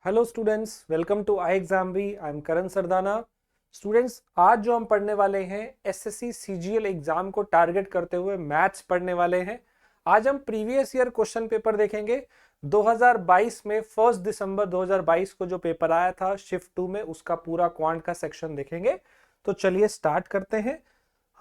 Hello students, welcome to I exam भी। I am Karan Sardana. Students, आज जो हम पढ़ने वाले हैं एसएससी सीजीएल एग्जाम को टारगेट करते हुए मैथ्स पढ़ने वाले हैं। आज हम प्रीवियस ईयर क्वेश्चन पेपर देखेंगे। 2022 में 1 दिसंबर 2022 को जो पेपर आया था शिफ्ट 2 में, उसका पूरा क्वांट का सेक्शन देखेंगे। तो चलिए स्टार्ट करते हैं।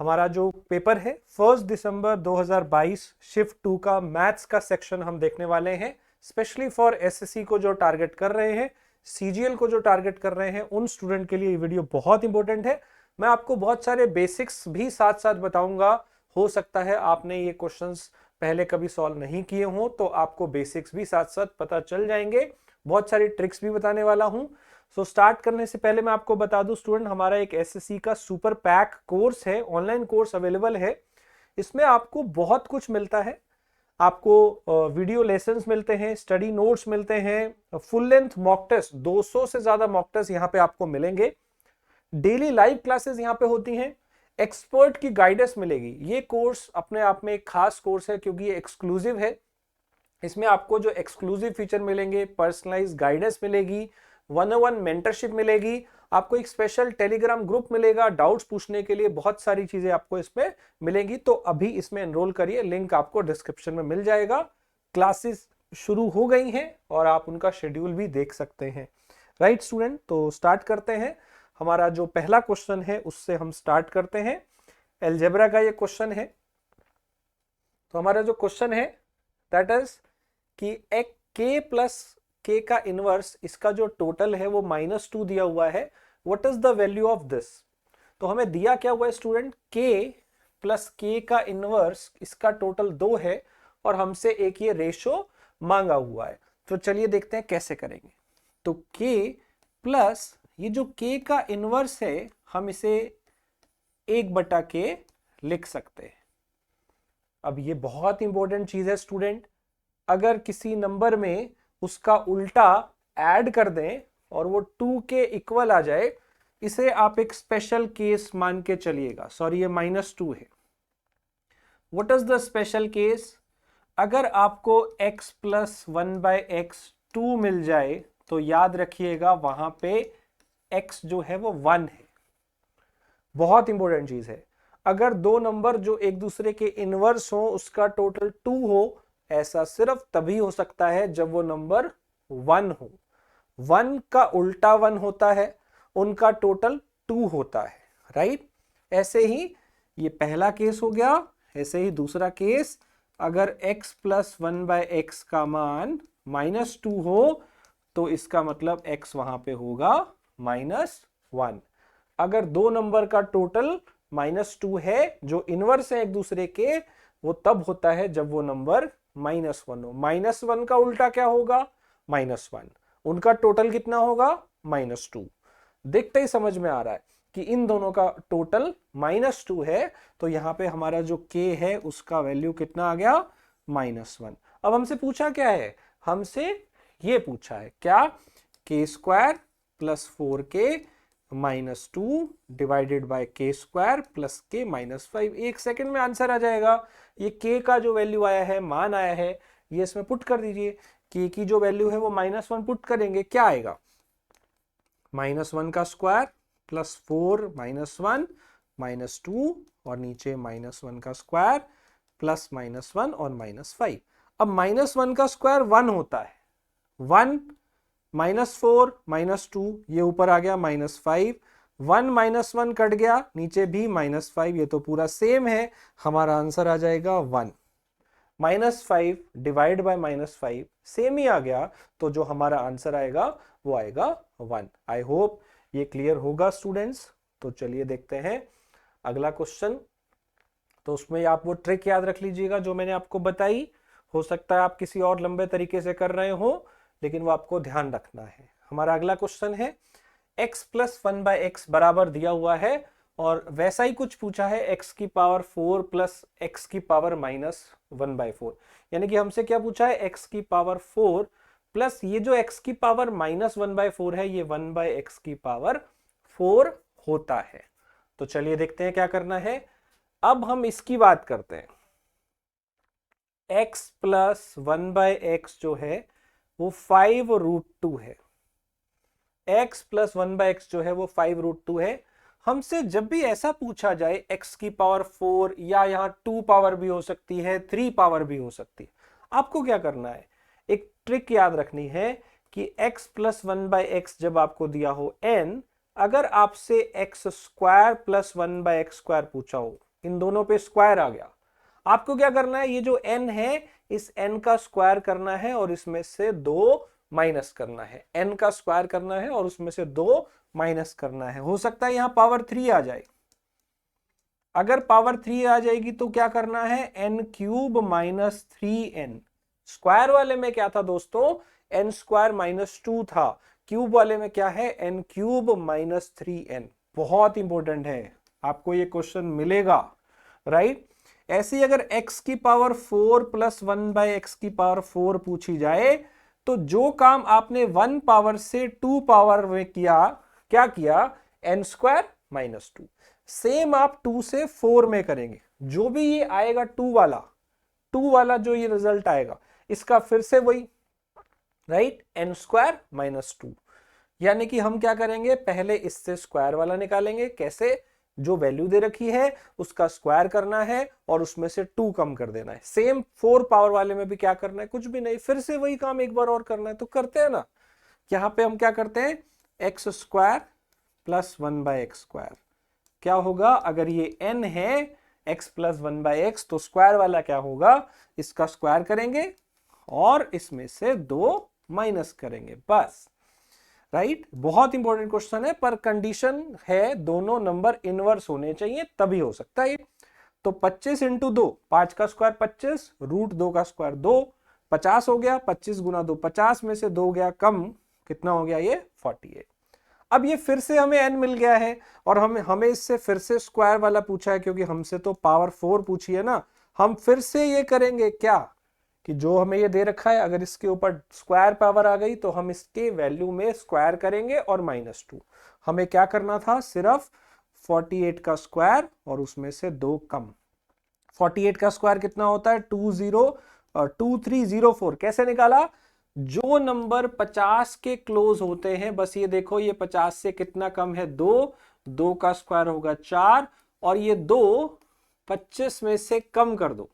हमारा जो पेपर है 1 दिसंबर 2022 शिफ्ट 2 का मैथ्स का सेक्शन हम देखने वाले हैं। स्पेशली फॉर एसएससी को जो टारगेट कर रहे हैं, सीजीएल को जो टारगेट कर रहे हैं, उन स्टूडेंट के लिए ये वीडियो बहुत इंपॉर्टेंट है। मैं आपको बहुत सारे बेसिक्स भी साथ साथ बताऊंगा। हो सकता है आपने ये क्वेश्चंस पहले कभी सॉल्व नहीं किए हों, तो आपको बेसिक्स भी साथ साथ पता चल जाएंगे। बहुत सारी ट्रिक्स भी बताने वाला हूं। सो स्टार्ट करने से पहले मैं आपको बता दूं स्टूडेंट, हमारा एक एसएससी का सुपर पैक कोर्स है, ऑनलाइन कोर्स अवेलेबल है। इसमें आपको बहुत कुछ मिलता है। आपको वीडियो लेसन्स मिलते हैं, स्टडी नोट्स मिलते हैं, फुल लेंथ मॉक टेस्ट, 200 से ज्यादा मॉक टेस्ट यहाँ पे आपको मिलेंगे। डेली लाइव क्लासेस यहाँ पे होती हैं। एक्सपर्ट की गाइडेंस मिलेगी। ये कोर्स अपने आप में एक खास कोर्स है क्योंकि ये एक्सक्लूसिव है। इसमें आपको जो एक्सक्लूसिव फीचर मिलेंगे, पर्सनलाइज गाइडेंस मिलेगी, 101 मेंटरशिप मिलेगी, आपको एक स्पेशल टेलीग्राम ग्रुप मिलेगा डाउट्स पूछने के लिए। बहुत सारी चीजें आपको इसमें मिलेंगी। तो अभी इसमें एनरोल करिए, लिंक आपको डिस्क्रिप्शन में मिल जाएगा। क्लासेस शुरू हो गई हैं और आप उनका शेड्यूल भी देख सकते हैं। राइट स्टूडेंट, तो स्टार्ट करते हैं। हमारा जो पहला क्वेश्चन है उससे हम स्टार्ट करते हैं। अलजेब्रा का ये क्वेश्चन है। तो हमारा जो क्वेश्चन है दैट इज कि एक k प्लस k का इनवर्स, इसका जो टोटल है वो -2 दिया हुआ है। What is the value of this? तो हमें दिया क्या हुआ है स्टूडेंट, k प्लस k का इनवर्स, इसका टोटल 2 है और हमसे एक ये रेशो मांगा हुआ है। तो चलिए देखते हैं कैसे करेंगे। तो k प्लस ये जो k का इनवर्स है, हम इसे 1/k लिख सकते हैं। अब ये बहुत इंपॉर्टेंट चीज है स्टूडेंट। अगर किसी नंबर में उसका उल्टा ऐड कर दें और वो 2 के इक्वल आ जाए, इसे आप एक स्पेशल केस मान के चलिएगा। सॉरी, ये -2 है। What is the special case? अगर आपको x प्लस 1/x 2 मिल जाए तो याद रखिएगा वहां पे x जो है वो 1 है। बहुत इंपॉर्टेंट चीज है। अगर दो नंबर जो एक दूसरे के इनवर्स हो उसका टोटल 2 हो, ऐसा सिर्फ तभी हो सकता है जब वो नंबर 1 हो। 1 का उल्टा 1 होता है, उनका टोटल 2 होता है। राइट? ऐसे ही ये पहला केस हो गया। ऐसे ही दूसरा केस, अगर x प्लस 1/x का मान -2 हो तो इसका मतलब x वहां पे होगा -1। अगर दो नंबर का टोटल -2 है जो इनवर्स है एक दूसरे के, वो तब होता है जब वो नंबर -1 हो। -1 का उल्टा क्या होगा? -1। उनका टोटल कितना होगा? -2। देखते ही समझ में आ रहा है कि इन दोनों का टोटल -2 है। तो यहां पे हमारा जो k है उसका वैल्यू कितना आ गया? -1। अब हमसे पूछा क्या है? हमसे ये पूछा है क्या? k² plus 4k -2 divided by k² plus k -5। एक सेकंड में आंसर आ जाएगा। ये k का जो वैल्यू आया है, मान आया है, ये इसमें पुट कर दीजिए। k की जो वैल्यू है वो -1 पुट करेंगे, क्या आएगा? -1 का स्क्वायर प्लस 4 -1 -2 और नीचे -1 का स्क्वायर प्लस -1 और -5। अब -1 का स्क्वायर 1 होता है। 1 -4 -2, ये ऊपर आ गया -5। 1 -1 कट गया, नीचे भी -5, ये तो पूरा सेम है। हमारा आंसर आ जाएगा 1। -5 डिवाइड बाय -5 सेम ही आ गया, तो जो हमारा आंसर आएगा वो आएगा 1। आई होप ये क्लियर होगा स्टूडेंट्स। तो चलिए देखते हैं अगला क्वेश्चन। तो उसमें आप वो ट्रिक याद रख लीजिएगा जो मैंने आपको बताई। हो सकता है आप किसी और लंबे तरीके से कर रहे हो, लेकिन वो आपको ध्यान रखना है। हमारा अगला क्वेश्चन है x प्लस 1/x बराबर दिया हुआ है और वैसा ही कुछ पूछा है x की पावर 4 प्लस x की पावर -1/4। यानी कि हमसे क्या पूछा है? x की पावर 4 प्लस ये जो x की पावर -1/4 है, ये 1/x की पावर 4 होता है। तो चलिए देखते हैं क्या करना है। अब हम इसकी बात करते हैं। x प्लस 1/x जो है वो 5√2 है। x प्लस 1/x जो है वो 5√2 है। हमसे जब भी ऐसा पूछा जाए x की पावर 4 या यहाँ 2 पावर भी हो सकती है, 3 पावर भी हो सकती है, आपको क्या करना है, एक ट्रिक याद रखनी है कि x प्लस 1/x जब आपको दिया हो n, अगर आपसे x square plus 1/x square पूछा हो, इन दोनों पे स्क्वायर आ गया, आपको क्या करना है, ये जो n है इस n का स्क्वायर करना है और इसमें से 2 माइनस करना है, n का स्क्वायर करना है और उसमें से 2 माइनस करना है। हो सकता है यहां पावर 3 आ जाए, अगर पावर 3 आ जाएगी तो क्या करना है, n cube minus 3n। Square वाले में क्या था दोस्तों, n स्क्वायर माइनस 2 था, क्यूब वाले में क्या है, n क्यूब माइनस 3n। बहुत इंपॉर्टेंट है, आपको ये क्वेश्चन मिलेगा, राइट। ऐसे ही अगर x की पावर 4 प्लस 1/x की पावर 4 पूछी जाए, तो जो काम आपने 1 पावर से 2 पावर में किया, क्या किया, n स्क्वायर माइनस 2, सेम आप 2 से 4 में करेंगे। जो भी ये आएगा 2 वाला जो ये रिजल्ट आएगा, इसका फिर से वही, राइट, n स्क्वायर माइनस 2। यानी कि हम क्या करेंगे, पहले इससे स्क्वायर वाला निकालेंगे, कैसे, जो वैल्यू दे रखी है उसका स्क्वायर करना है और उसमें से 2 कम कर देना है। सेम 4 पावर वाले में भी क्या करना है, कुछ भी नहीं, फिर से वही काम एक बार और करना है, तो करते हैं ना। यहां पे हम क्या करते हैं, x square plus 1/x square, क्या होगा, अगर ये n है x प्लस 1/x, तो स्क्वायर वाला क्या होगा, इसका स्क्वायर करेंगे और इसमें से 2 माइनस करेंगे, बस, राइट। बहुत इंपॉर्टेंट क्वेश्चन है, पर कंडीशन है दोनों नंबर इनवर्स होने चाहिए तभी हो सकता है। तो 25 इंटू 2, 5 का स्क्वायर 25, रूट 2 का स्क्वायर 2, 50 हो गया, 25 गुना 2 50 में से 2 गया कम, कितना हो गया ये 48। अब ये फिर से हमें n मिल गया है और हमें इससे फिर से स्क्वायर वाला पूछा है, क्योंकि हमसे तो पावर 4 पूछी है ना। हम फिर से ये करेंगे क्या, कि जो हमें ये दे रखा है, अगर इसके ऊपर स्क्वायर पावर आ गई तो हम इसके वैल्यू में स्क्वायर करेंगे और -2। हमें क्या करना था, सिर्फ 48 का स्क्वायर और उसमें से 2 कम। 48 का स्क्वायर कितना होता है, 2304। कैसे निकाला, जो नंबर 50 के क्लोज होते हैं, बस ये देखो, ये 50 से कितना कम है, 2 का स्क्वायर होगा 4, और ये 2 25 में से कम कर दो।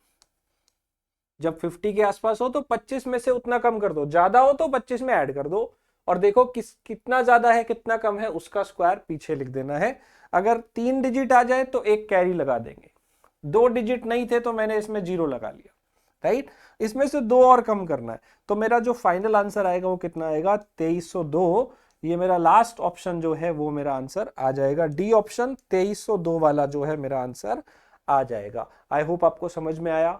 जब 50 के आसपास हो तो 25 में से उतना कम कर दो, ज्यादा हो तो 25 में ऐड कर दो, और देखो कितना ज्यादा है कितना कम है, उसका स्क्वायर पीछे लिख देना है। अगर 3 डिजिट आ जाए तो एक कैरी लगा देंगे, 2 डिजिट नहीं थे तो मैंने इसमें 0 लगा लिया, राइट। इसमें से 2 और कम करना है, तो मेरा जो फाइनल आंसर आएगा वो कितना आएगा, 2302। ये मेरा लास्ट ऑप्शन जो है वो मेरा आंसर आ जाएगा, डी ऑप्शन 2302 वाला जो है मेरा आंसर आ जाएगा। आई होप आपको समझ में आया,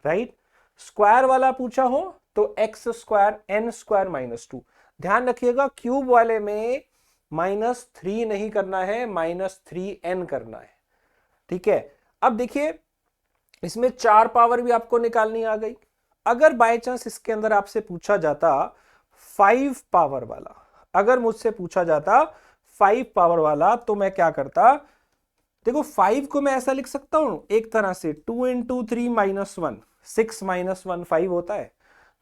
राइट। स्क्वायर वाला पूछा हो तो x square n square minus 2, ध्यान रखिएगा क्यूब वाले में -3 नहीं करना है, -3n करना है, ठीक है। अब देखिए इसमें 4 पावर भी आपको निकालनी आ गई। अगर बाय चांस इसके अंदर आपसे पूछा जाता 5 पावर वाला, अगर मुझसे पूछा जाता 5 पावर वाला, तो मैं क्या करता, देखो 5 को मैं ऐसा लिख सकता हूं एक तरह से, 2 इंटू 3 -1, 6 -1 5 होता है।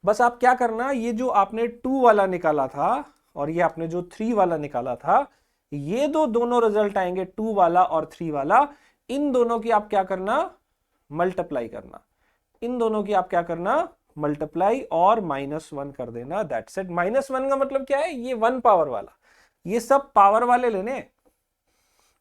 बस आप क्या करना, ये जो आपने 2 वाला निकाला था और ये आपने जो 3 वाला निकाला था, ये दोनों रिजल्ट आएंगे, 2 वाला और 3 वाला, इन दोनों की आप क्या करना, मल्टीप्लाई करना, इन दोनों की आप क्या करना, मल्टीप्लाई और -1 कर देना, दैट्स इट। -1 का मतलब क्या है, ये 1 पावर वाला, ये सब पावर वाले लेने,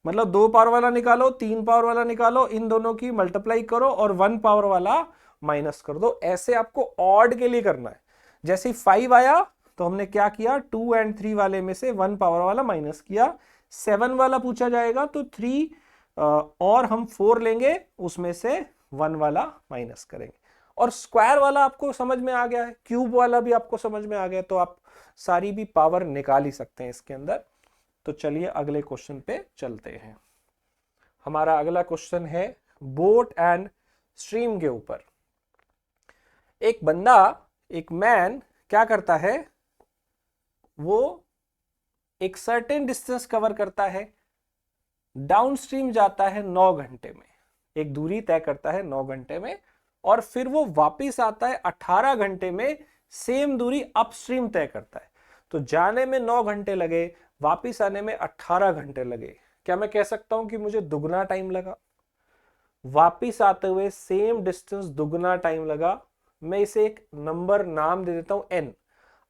मतलब 2 पावर वाला निकालो, 3 पावर वाला निकालो, इन दोनों की मल्टीप्लाई करो और 1 पावर वाला माइनस कर दो। ऐसे आपको ऑड के लिए करना है। जैसे 5 आया तो हमने क्या किया, 2 एंड 3 वाले में से 1 पावर वाला माइनस किया। 7 वाला पूछा जाएगा तो 3 और हम 4 लेंगे, उसमें से 1 वाला माइनस करेंगे। और स्क्वायर वाला आपको समझ में आ गया है, क्यूब वाला भी आपको समझ में आ गया, तो आप सारी भी पावर निकाल ही सकते हैं इसके अंदर। तो चलिए अगले क्वेश्चन पे चलते हैं। हमारा अगला क्वेश्चन है बोट एंड स्ट्रीम के ऊपर। एक बंदा, एक मैन क्या करता है, वो एक सर्टेन डिस्टेंस कवर करता है, डाउन स्ट्रीम जाता है 9 घंटे में, एक दूरी तय करता है 9 घंटे में, और फिर वो वापिस आता है 18 घंटे में, सेम दूरी अपस्ट्रीम तय करता है। तो जाने में 9 घंटे लगे, वापिस आने में 18 घंटे लगे। क्या मैं कह सकता हूं कि मुझे दुगना टाइम लगा? वापिस आते हुए सेम डिस्टेंस दुगना टाइम लगा। मैं इसे एक नंबर नाम दे देता हूं n।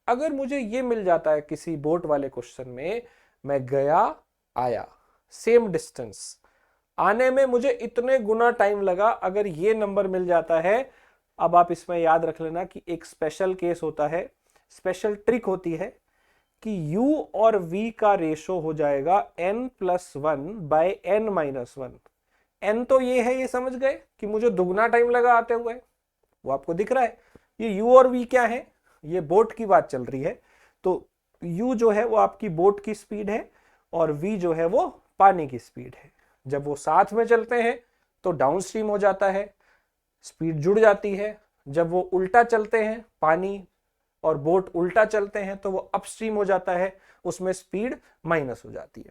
अगर मुझे ये मिल जाता है किसी बोट वाले क्वेश्चन में, मैं गया आया सेम डिस्टेंस, आने में मुझे इतने गुना टाइम लगा, अगर ये नंबर मिल जाता है, अब आप इसमें याद रख लेना कि एक स्पेशल केस होता है, स्पेशल ट्रिक होती है कि u और v का रेशो हो जाएगा n+1 बाय n-1। n तो ये है, ये समझ गए कि मुझे दुगना टाइम लगा आते हुए, वो आपको दिख रहा है। ये u और v क्या है? ये बोट की बात चल रही है, तो u जो है वो आपकी बोट की स्पीड है और v जो है वो पानी की स्पीड है। जब वो साथ में चलते हैं तो डाउनस्ट्रीम हो जाता है, स्पीड जुड़ जाती है। जब वो उल्टा चलते हैं, पानी और बोट उल्टा चलते हैं, तो वो अपस्ट्रीम हो जाता है, उसमें स्पीड माइनस हो जाती है।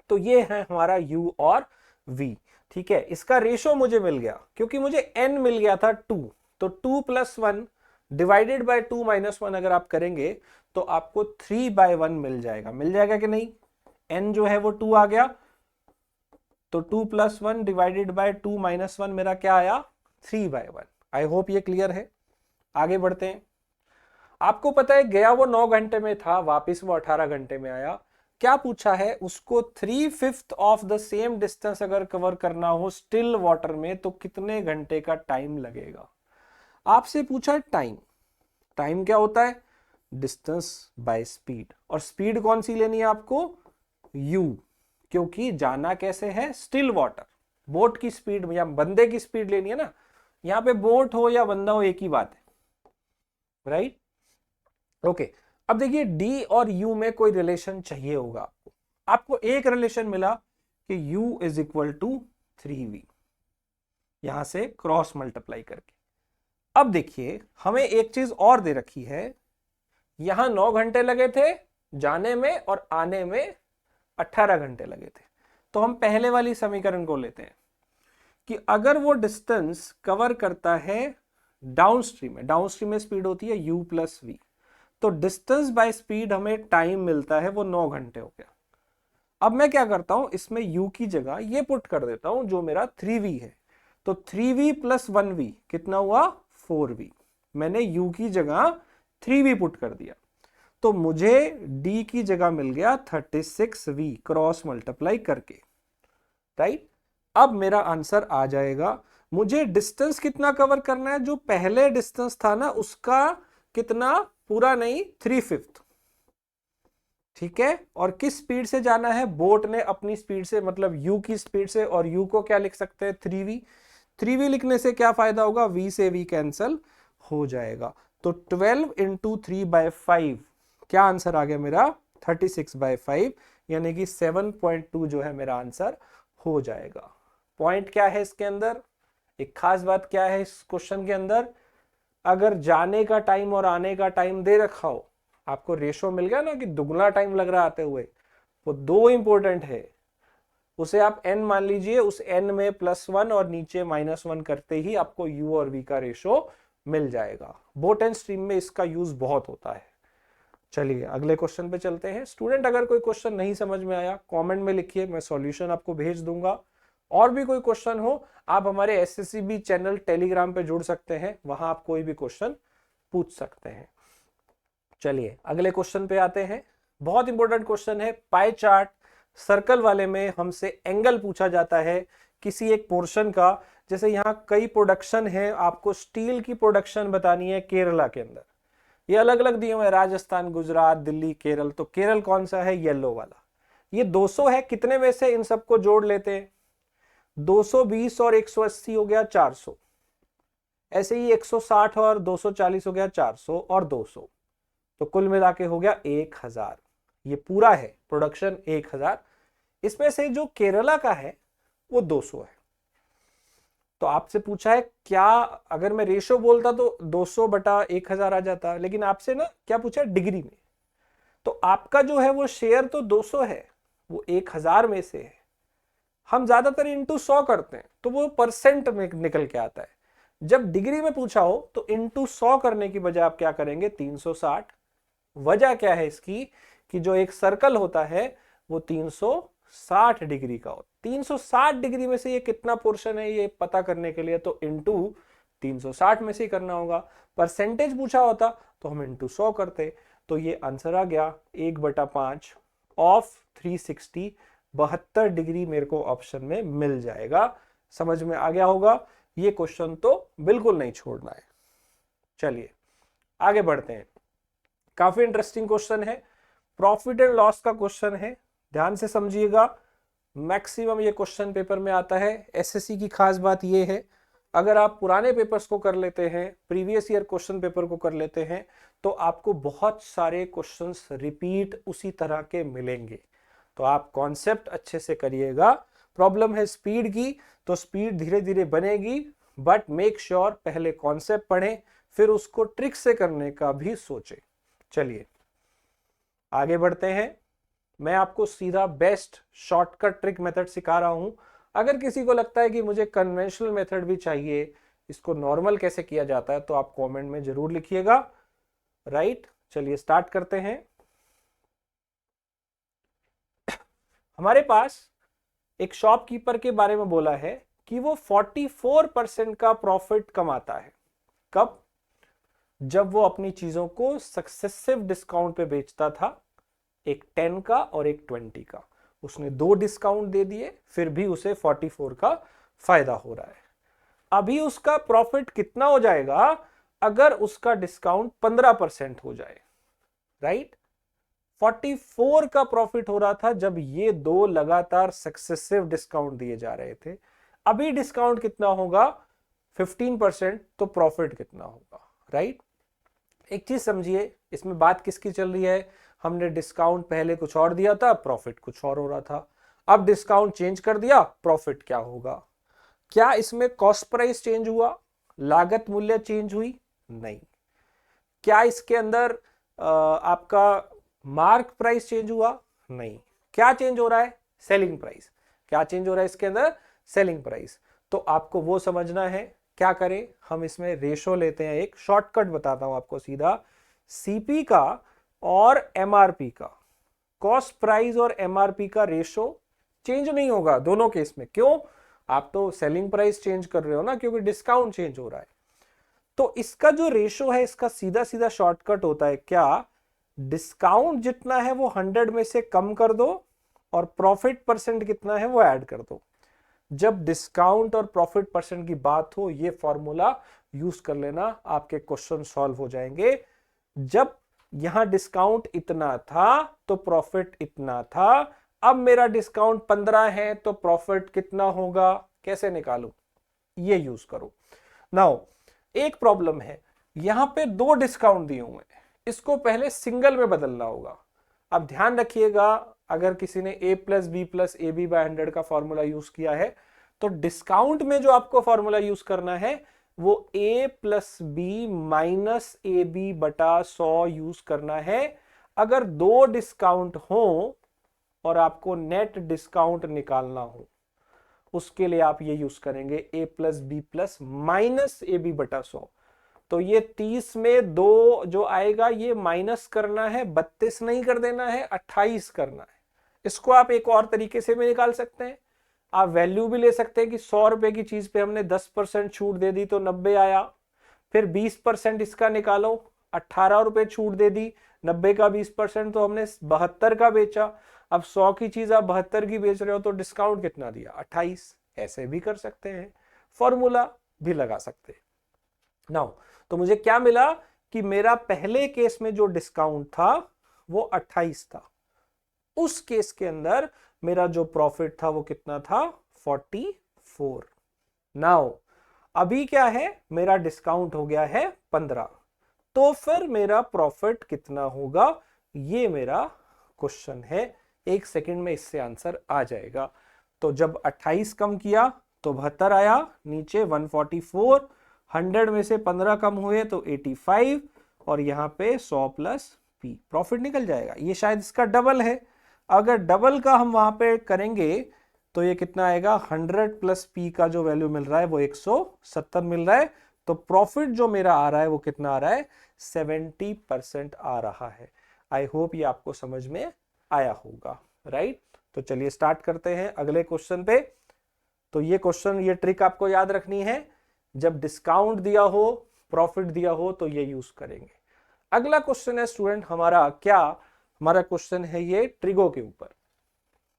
तो ये है हमारा u और v। ठीक है, इसका रेशो मुझे मिल गया क्योंकि मुझे n मिल गया था 2, तो 2+1 डिवाइडेड बाय 2-1 अगर आप करेंगे तो आपको 3/1 मिल जाएगा। मिल जाएगा कि नहीं? n जो है वो 2 आ गया, तो 2+1 डिवाइडेड बाय 2-1 मेरा क्या आया? 3/1। आई होप ये क्लियर है। आगे बढ़ते हैं। आपको पता है गया वो 9 घंटे में था, वापिस वो 18 घंटे में आया। क्या पूछा है? उसको 3/5 ऑफ द सेम डिस्टेंस अगर कवर करना हो स्टिल वाटर में तो कितने घंटे का टाइम लगेगा? आपसे पूछा है टाइम। टाइम क्या होता है? Distance by speed. और स्पीड कौन सी लेनी है आपको? u, क्योंकि जाना कैसे है? Still water. बोट की स्पीड या बंदे की स्पीड लेनी है ना, यहां पे बोट हो या बंदा हो एक ही बात है, राइट? ओके, अब देखिए d और u में कोई रिलेशन चाहिए होगा आपको। आपको एक रिलेशन मिला कि u is equal to 3v, यहां से क्रॉस मल्टीप्लाई करके। अब देखिए हमें एक चीज और दे रखी है, यहां 9 घंटे लगे थे जाने में और आने में 18 घंटे लगे थे। तो हम पहले वाली समीकरण को लेते हैं कि अगर वो डिस्टेंस कवर करता है डाउनस्ट्रीम में स्पीड होती है u+v, तो डिस्टेंस बाय स्पीड हमें टाइम मिलता है वो 9 घंटे हो गया। अब मैं क्या करता हूं, इसमें u की जगह ये पुट कर देता हूं जो मेरा 3v है, तो 3v + 1v कितना हुआ? 4v। मैंने u की जगह 3v पुट कर दिया, तो मुझे d की जगह मिल गया 36v क्रॉस मल्टीप्लाई करके, राइट? अब मेरा आंसर आ जाएगा। मुझे डिस्टेंस कितना कवर करना है? जो पहले डिस्टेंस था ना उसका कितना? पूरा नहीं, 3/5। ठीक है, और किस स्पीड से जाना है? बोट ने अपनी स्पीड से, मतलब u की स्पीड से, और u को क्या लिख सकते हैं? 3v। 3v लिखने से क्या फायदा होगा? v से v कैंसल हो जाएगा, तो 12 × 3/5 क्या आंसर आ गया मेरा? 36/5, यानी कि 7.2 जो है मेरा आंसर हो जाएगा। पॉइंट क्या है इसके अंदर? एक खास बात क्या है इस क्वेश्चन के अंदर? अगर जाने का टाइम और आने का टाइम दे रखा हो, आपको रेशो मिल गया ना कि दुगना टाइम लग रहा आते हुए, वो दो इंपॉर्टेंट है। उसे आप n मान लीजिए, उस n में +1 और नीचे -1 करते ही आपको u और v का रेशो मिल जाएगा। बोट एंड स्ट्रीम में इसका यूज बहुत होता है। चलिए अगले क्वेश्चन पे चलते हैं। स्टूडेंट अगर कोई क्वेश्चन नहीं समझ में आया कमेंट में लिखिए, मैं सॉल्यूशन आपको भेज दूंगा। और भी कोई क्वेश्चन हो आप हमारे SSCB चैनल टेलीग्राम पे जुड़ सकते हैं, वहां आप कोई भी क्वेश्चन पूछ सकते हैं। चलिए अगले क्वेश्चन पे आते हैं। बहुत इंपॉर्टेंट क्वेश्चन है। पाई चार्ट सर्कल वाले में हमसे एंगल पूछा जाता है किसी एक पोर्शन का। जैसे यहाँ कई प्रोडक्शन है, आपको स्टील की प्रोडक्शन बतानी है केरला के अंदर। ये अलग अलग दिए हुए हैं, राजस्थान, गुजरात, दिल्ली, केरल। तो केरल कौन सा है? येलो वाला। ये 200 है, कितने में से इन सबको जोड़ लेते हैं? 220 और 180 हो गया 400। ऐसे ही 160 और 240 हो गया 400 और 200, तो कुल मिला के हो गया 1000। ये पूरा है प्रोडक्शन 1000। इसमें से जो केरला का है वो 200 है। तो आपसे पूछा है क्या, अगर मैं रेशो बोलता तो 200/1000 आ जाता, लेकिन आपसे ना क्या पूछा है? डिग्री में। तो आपका जो है वो शेयर तो 200 है, वो 1000 में से है। हम ज्यादातर इंटू 100 करते हैं तो वो परसेंट में निकल के आता है। जब डिग्री में पूछा हो तो इंटू 100 करने की बजाय आप क्या करेंगे? 360। वजह क्या है इसकी कि जो एक सर्कल होता है वो 360 डिग्री का हो। 360 डिग्री में से ये कितना पोर्शन है ये पता करने के लिए तो इंटू 360 में से ही करना होगा। परसेंटेज पूछा होता तो हम इंटू 100 करते। तो ये आंसर आ गया 1/5 ऑफ 360, 72 डिग्री मेरे को ऑप्शन में मिल जाएगा। समझ में आ गया होगा। ये क्वेश्चन तो बिल्कुल नहीं छोड़ना है। चलिए आगे बढ़ते हैं। काफी इंटरेस्टिंग क्वेश्चन है, प्रॉफिट एंड लॉस का क्वेश्चन है, ध्यान से समझिएगा। मैक्सिमम ये क्वेश्चन पेपर में आता है। एसएससी की खास बात ये है, अगर आप पुराने पेपर्स को कर लेते हैं, प्रीवियस ईयर क्वेश्चन पेपर को कर लेते हैं, तो आपको बहुत सारे क्वेश्चंस रिपीट उसी तरह के मिलेंगे। तो आप कॉन्सेप्ट अच्छे से करिएगा। प्रॉब्लम है स्पीड की, तो स्पीड धीरे धीरे बनेगी, बट मेक श्योर पहले कॉन्सेप्ट पढ़ें, फिर उसको ट्रिक से करने का भी सोचें। चलिए आगे बढ़ते हैं। मैं आपको सीधा बेस्ट शॉर्टकट ट्रिक मेथड सिखा रहा हूं। अगर किसी को लगता है कि मुझे कन्वेंशनल मेथड भी चाहिए, इसको नॉर्मल कैसे किया जाता है, तो आप कमेंट में जरूर लिखिएगा। राइट, चलिए स्टार्ट करते हैं। हमारे पास एक शॉपकीपर के बारे में बोला है कि वो 44% का प्रॉफिट कमाता है। कब? जब वो अपनी चीजों को सक्सेसिव डिस्काउंट पे बेचता था, एक 10 का और एक 20 का। उसने 2 डिस्काउंट दे दिए, फिर भी उसे 44 का फायदा हो रहा है। अभी उसका प्रॉफिट कितना हो जाएगा अगर उसका डिस्काउंट 15% हो जाए? राइट, 44 का प्रॉफिट हो रहा था जब ये 2 लगातार सक्सेसिव डिस्काउंट दिए जा रहे थे। अभी डिस्काउंट कितना होगा? 15%। तो प्रॉफिट कितना होगा? राइट, एक चीज समझिए, इसमें बात किसकी चल रही है? हमने डिस्काउंट पहले कुछ और दिया था, प्रॉफिट कुछ और हो रहा था। अब डिस्काउंट चेंज कर दिया, प्रॉफिट क्या होगा? क्या इसमें कॉस्ट प्राइस चेंज हुआ? लागत मूल्य चेंज हुई? नहीं। क्या इसके अंदर आपका मार्क प्राइस चेंज हुआ? नहीं। क्या चेंज हो रहा है? Selling price. क्या चेंज हो रहा है इसके अंदर? Selling price. तो आपको वो समझना है। क्या करें हम? इसमें रेशो लेते हैं। एक शॉर्टकट बताता हूं आपको सीधा। सीपी का और एमआरपी का, कॉस्ट प्राइस और एमआरपी का रेशो चेंज नहीं होगा दोनों केस में। क्यों? आप तो सेलिंग प्राइस चेंज कर रहे हो ना, क्योंकि डिस्काउंट चेंज हो रहा है। तो इसका जो रेशो है, इसका सीधा सीधा शॉर्टकट होता है क्या? डिस्काउंट जितना है वो 100 में से कम कर दो और प्रॉफिट परसेंट कितना है वो ऐड कर दो। जब डिस्काउंट और प्रॉफिट परसेंट की बात हो, ये फॉर्मूला यूज कर लेना, आपके क्वेश्चन सॉल्व हो जाएंगे। जब यहां डिस्काउंट इतना था तो प्रॉफिट इतना था। अब मेरा डिस्काउंट 15 है तो प्रॉफिट कितना होगा? कैसे निकालूं? ये यूज करो। नाउ एक प्रॉब्लम है, यहां पे 2 डिस्काउंट दिए हुए हैं, इसको पहले सिंगल में बदलना होगा। अब ध्यान रखिएगा, अगर किसी ने a plus b plus a b by 100 का फॉर्मूला यूज किया है, तो डिस्काउंट में जो आपको फॉर्मूला यूज करना है वो a plus b minus a b बटा 100 यूज करना है। अगर 2 डिस्काउंट हो और आपको नेट डिस्काउंट निकालना हो, उसके लिए आप ये यूज करेंगे a plus b plus minus a b बटा 100। तो ये 30 में 2 जो आएगा ये माइनस करना है, 32 नहीं कर देना है, 28 करना है। इसको आप एक और तरीके से भी निकाल सकते हैं। आप वैल्यू भी ले सकते हैं कि 100 रुपए की चीज पे हमने 10% छूट दे दी तो 90 आया। फिर 20% इसका निकालो, 18 रुपए छूट दे दी, 90 का 20% तो हमने 72 का बेचा। अब 100 की चीज आप 72 की बेच रहे हो तो डिस्काउंट कितना दिया? 28। ऐसे भी कर सकते हैं, फॉर्मूला भी लगा सकते हैं। नाउ तो मुझे क्या मिला कि मेरा पहले केस में जो डिस्काउंट था वो 28 था। उस केस के अंदर मेरा जो प्रॉफिट था वो कितना था? 44। नाउ अभी क्या है? मेरा डिस्काउंट हो गया है 15। तो फिर मेरा प्रॉफिट कितना होगा? ये मेरा क्वेश्चन है। 1 सेकंड में इससे आंसर आ जाएगा। तो जब 28 कम किया तो 72 आया, नीचे 144, 100 में से 15 कम हुए तो 85, और यहां पे 100 प्लस पी, प्रॉफिट निकल जाएगा। ये शायद इसका डबल है। अगर डबल का हम वहां पे करेंगे तो ये कितना आएगा? 100 प्लस पी का जो वैल्यू मिल रहा है वो 170 मिल रहा है। तो प्रॉफिट जो मेरा आ रहा है वो कितना आ रहा है? 70% आ रहा है। आई होप ये आपको समझ में आया होगा, राइट। तो चलिए स्टार्ट करते हैं अगले क्वेश्चन पे। तो ये क्वेश्चन, ये ट्रिक आपको याद रखनी है, जब डिस्काउंट दिया हो, प्रॉफिट दिया हो तो ये यूज करेंगे। अगला क्वेश्चन है स्टूडेंट हमारा क्या, हमारा क्वेश्चन है ये ट्रिगो के ऊपर,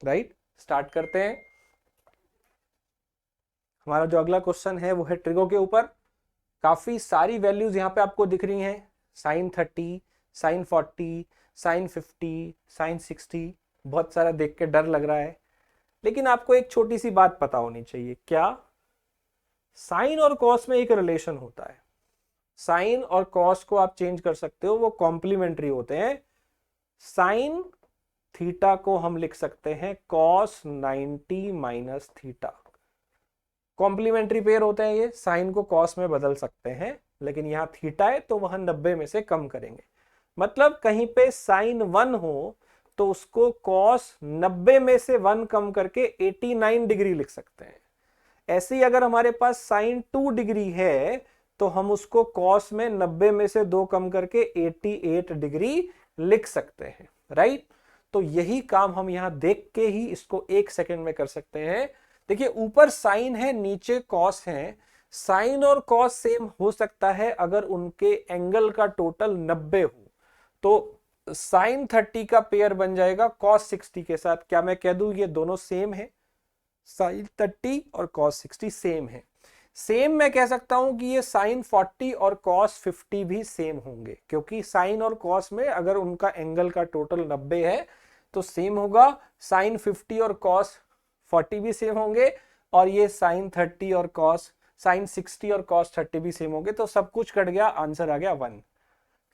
राइट। स्टार्ट करते हैं। हमारा जो अगला क्वेश्चन है वो है ट्रिगो के ऊपर। काफी सारी वैल्यूज यहां पे आपको दिख रही हैं, साइन 30, साइन 40, साइन 50, साइन 60, बहुत सारा देख के डर लग रहा है। लेकिन आपको एक छोटी सी बात पता होनी चाहिए, क्या? साइन और कॉस में एक रिलेशन होता है। साइन और कॉस को आप चेंज कर सकते हो, वो कॉम्प्लीमेंट्री होते हैं। साइन थीटा को हम लिख सकते हैं cos 90 minus theta. Complementary pair होते हैं ये, साइन को कॉस में बदल सकते हैं, लेकिन यहां थीटा है तो वहां 90 में से कम करेंगे। मतलब कहीं पे साइन 1 हो तो उसको कॉस 90 में से 1 कम करके 89 डिग्री लिख सकते हैं। ऐसे ही अगर हमारे पास साइन 2 डिग्री है तो हम उसको कॉस में 90 में से 2 कम करके 88 डिग्री लिख सकते हैं, राइट। तो यही काम हम यहां देख के ही इसको 1 सेकंड में कर सकते हैं। देखिए ऊपर साइन है, नीचे कॉस है। साइन और कॉस सेम हो सकता है अगर उनके एंगल का टोटल 90 हो, तो साइन 30 का पेयर बन जाएगा कॉस 60 के साथ। क्या मैं कह दूं ये दोनों सेम है? साइन 30 और कॉस 60 सेम है। सेम मैं कह सकता हूं कि ये साइन 40 और कॉस 50 भी सेम होंगे, क्योंकि साइन और कॉस में अगर उनका एंगल का टोटल 90 है तो सेम होगा। साइन 50 और कॉस 40 भी सेम होंगे, और ये साइन 30 और कॉस, साइन 60 और कॉस 30 भी सेम होंगे। तो सब कुछ कट गया, आंसर आ गया 1।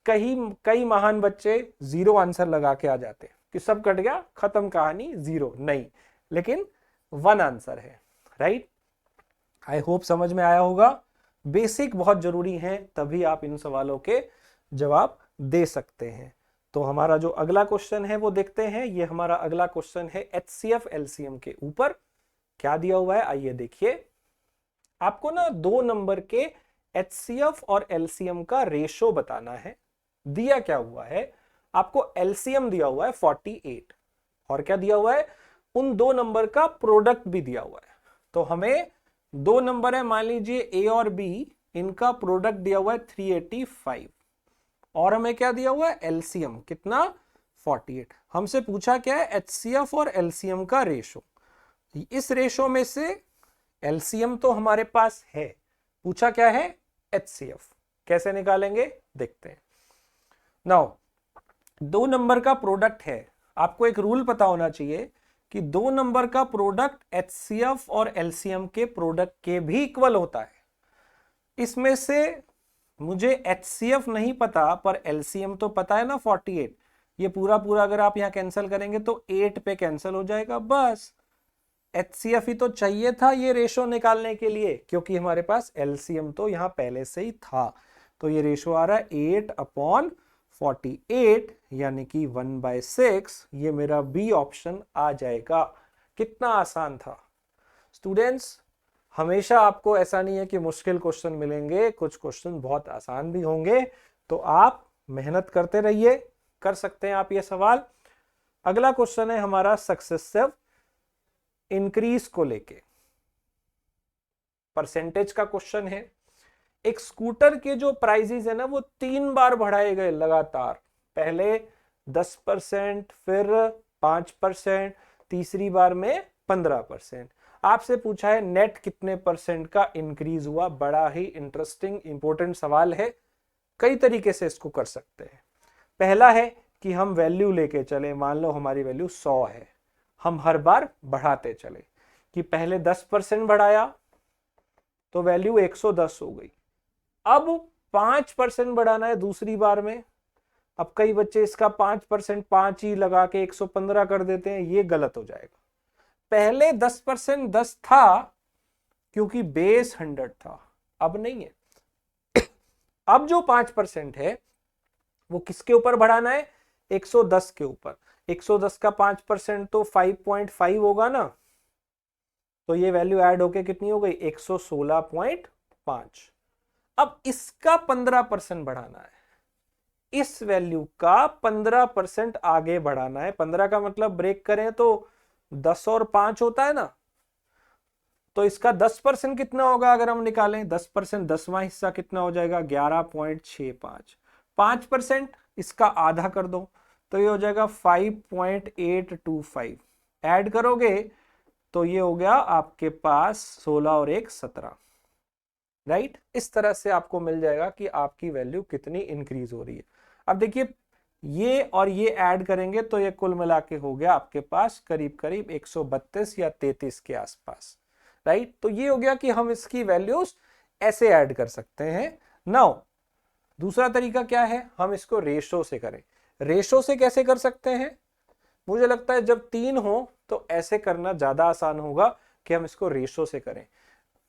कई महान बच्चे 0 आंसर लगा के आ जाते कि सब कट गया, खत्म कहानी, 0 नहीं, लेकिन 1 आंसर है, राइट। आई होप समझ में आया होगा। बेसिक बहुत जरूरी है, तभी आप इन सवालों के जवाब दे सकते हैं। तो हमारा जो अगला क्वेश्चन है वो देखते हैं। ये हमारा अगला क्वेश्चन है HCF LCM के ऊपर। क्या दिया हुआ है आइए देखिए। आपको ना 2 नंबर के HCF और LCM का रेशो बताना है। दिया क्या हुआ है आपको, LCM दिया हुआ है 48, और क्या दिया हुआ है, उन 2 नंबर का प्रोडक्ट भी दिया हुआ है। तो हमें 2 नंबर है, मान लीजिए A और B, इनका प्रोडक्ट दिया हुआ है 385, और हमें क्या दिया हुआ है, LCM कितना, 48। हमसे पूछा क्या है, HCF और LCM का रेशो। इस रेशो में से LCM तो हमारे पास है, पूछा क्या है, HCF। कैसे निकालेंगे देखते हैं। नाउ 2 नंबर का प्रोडक्ट है, आपको एक रूल पता होना चाहिए कि 2 नंबर का प्रोडक्ट HCF और LCM के प्रोडक्ट के भी इक्वल होता है। इसमें से मुझे HCF नहीं पता पर LCM तो पता है ना 48। ये पूरा पूरा अगर आप यहां कैंसिल करेंगे तो 8 पे कैंसिल हो जाएगा, बस। HCF ही तो चाहिए था ये रेशो निकालने के लिए, क्योंकि हमारे पास LCM तो यहां पहले से ही था। तो ये रेशो आ रहा है 8/48, यानी कि 1/6। ये मेरा बी ऑप्शन आ जाएगा। कितना आसान था स्टूडेंट्स। हमेशा आपको ऐसा नहीं है कि मुश्किल क्वेश्चन मिलेंगे, कुछ क्वेश्चन बहुत आसान भी होंगे। तो आप मेहनत करते रहिए, कर सकते हैं आप ये सवाल। अगला क्वेश्चन है हमारा सक्सेसिव इंक्रीज को लेके, परसेंटेज का क्वेश्चन है। एक स्कूटर के जो प्राइजेस है ना वो 3 बार बढ़ाए गए लगातार। पहले 10%, फिर 5%, तीसरी बार में 15%। आपसे पूछा है नेट कितने परसेंट का इंक्रीज हुआ। बड़ा ही इंटरेस्टिंग इंपॉर्टेंट सवाल है। कई तरीके से इसको कर सकते हैं। पहला है कि हम वैल्यू लेके चले, मान लो हमारी वैल्यू 100 है, हम हर बार बढ़ाते चले कि पहले 10% बढ़ाया तो वैल्यू 110 हो गई। अब 5% बढ़ाना है दूसरी बार में। अब कई बच्चे इसका 5% 5 ही लगा के 115 कर देते हैं, ये गलत हो जाएगा। पहले 10% 10 था क्योंकि बेस 100 था, अब नहीं है। अब जो 5% है वो किसके ऊपर बढ़ाना है, 110 के ऊपर। 110 का 5% तो 5.5 होगा ना, तो ये वैल्यू ऐड होके कितनी हो गई, 116.5। अब इसका 15% बढ़ाना है, इस वैल्यू का 15% आगे बढ़ाना है। 15 का मतलब ब्रेक करें तो 10 और 5 होता है ना, तो इसका 10% कितना होगा अगर हम निकालें? 10%, 10वां हिस्सा कितना हो जाएगा? 11.65। 5% इसका आधा कर दो तो ये हो जाएगा 5.825। ऐड करोगे तो ये हो गया आपके पास 16 और 1 17। राइट, इस तरह से आपको मिल जाएगा कि आपकी वैल्यू कितनी इंक्रीज हो रही है। अब देखिए ये और ये ऐड करेंगे तो ये कुल मिला के हो गया आपके पास करीब करीब 132 या 33 के आसपास। राइट, तो ये हो गया कि हम इसकी वैल्यूज ऐसे ऐड कर सकते हैं। नाउ दूसरा तरीका क्या है? हम इसको रेशो से करें। रेशो से कैसे कर सकते हैं? मुझे लगता है जब 3 हो तो ऐसे करना ज्यादा आसान होगा कि हम इसको रेशो से करें।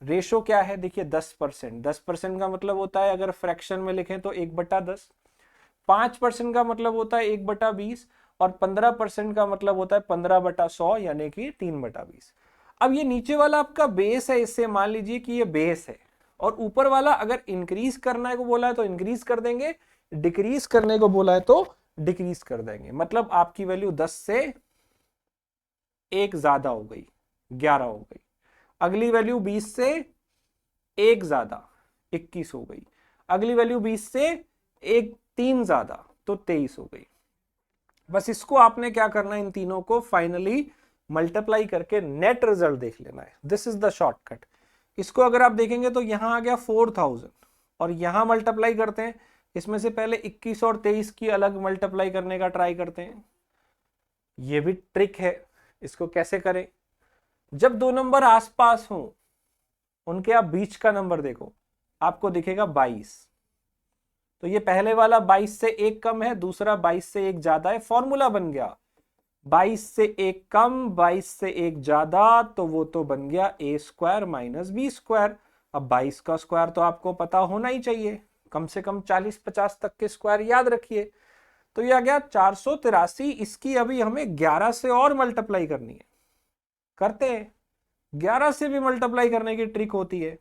रेशो क्या है? देखिए 10%। 10% का मतलब होता है, अगर फ्रैक्शन में लिखें तो 1/10। 5% का मतलब होता है 1/20 और 15% का मतलब होता है 15/100 यानी कि 3/20। अब ये नीचे वाला आपका बेस है, इससे मान लीजिए कि ये बेस है, और ऊपर वाला अगर इंक्रीज करने को बोला है तो इंक्रीज कर देंगे, डिक्रीज करने को बोला है तो डिक्रीज कर देंगे। मतलब आपकी वैल्यू 10 से 1 ज्यादा हो गई, 11 हो गई। अगली वैल्यू 20 से 1 ज्यादा, 21 हो गई। अगली वैल्यू 20 से 3 ज्यादा तो 23 हो गई। बस इसको आपने क्या करना है, इन तीनों को फाइनली मल्टीप्लाई करके नेट रिजल्ट देख लेना है। This is the shortcut. इसको अगर आप देखेंगे तो यहां आ गया 4000 और यहां मल्टीप्लाई करते हैं। इसमें से पहले 21 और 23 की अलग मल्टीप्लाई करने का ट्राई करते हैं। ये भी ट्रिक है, इसको कैसे करें? जब दो नंबर आसपास हो उनके आप बीच का नंबर देखो, आपको दिखेगा 22। तो ये पहले वाला 22 से 1 कम है, दूसरा 22 से 1 ज्यादा है। फॉर्मूला बन गया 22 से 1 कम 22 से 1 ज्यादा, तो वो तो बन गया a² माइनस b²। अब 22 का स्क्वायर तो आपको पता होना ही चाहिए, कम से कम 40-50 तक के स्क्वायर याद रखिए। तो ये आ गया 483। इसकी अभी हमें 11 से और मल्टीप्लाई करनी है। करते हैं। 11 से भी मल्टीप्लाई करने की ट्रिक होती है।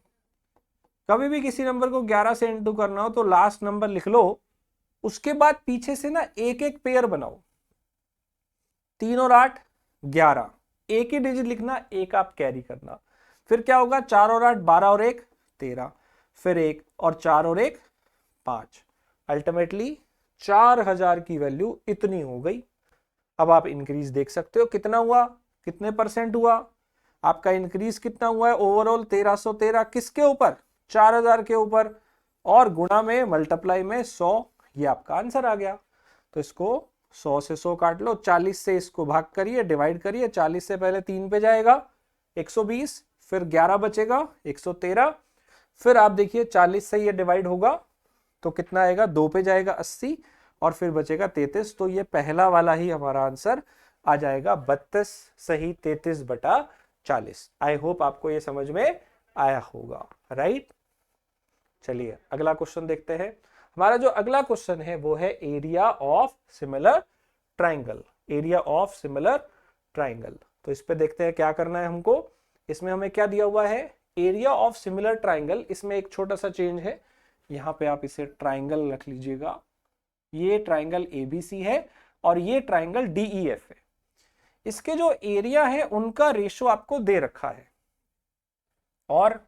कभी भी किसी नंबर को 11 से इंटू करना हो तो लास्ट नंबर लिख लो, उसके बाद पीछे से ना एक एक पेयर बनाओ। 3 और 8 11, एक ही डिजिट लिखना, एक आप कैरी करना। फिर क्या होगा? 4 और 8 12 और 1 13, फिर 1 और 4 और 1 5। अल्टीमेटली 4000 की वैल्यू इतनी हो गई। अब आप इंक्रीज देख सकते हो कितना हुआ, कितने परसेंट हुआ। आपका इंक्रीज कितना हुआ है? ओवरऑल 1313। किसके ऊपर? 4000 के ऊपर, और गुणा में मल्टीप्लाई में 100। ये आपका आंसर आ गया। तो इसको 100 से 100 काट लो, 40 से इसको भाग करिए, डिवाइड करिए। 40 से पहले 3 पे जाएगा 120, फिर 11 बचेगा 113। फिर आप देखिए 40 से ये डिवाइड होगा तो कितना आएगा? 2 पे जाएगा 80 और फिर बचेगा 33। तो ये पहला वाला ही हमारा आंसर आ जाएगा 32 सही 33/40। आई होप आपको ये समझ में आया होगा। राइट, चलिए अगला क्वेश्चन देखते हैं। हमारा जो अगला क्वेश्चन है वो है area of similar triangle. Area of similar triangle, तो इस पे देखते हैं क्या करना है हमको। इसमें हमें क्या दिया हुआ है? Area of similar triangle. इसमें एक छोटा सा चेंज है, यहां पे आप इसे ट्राइंगल रख लीजिएगा। ये ट्राइंगल एबीसी है और ये ट्राइंगल डीईएफ है। इसके जो एरिया है उनका रेशो आपको दे रखा है, और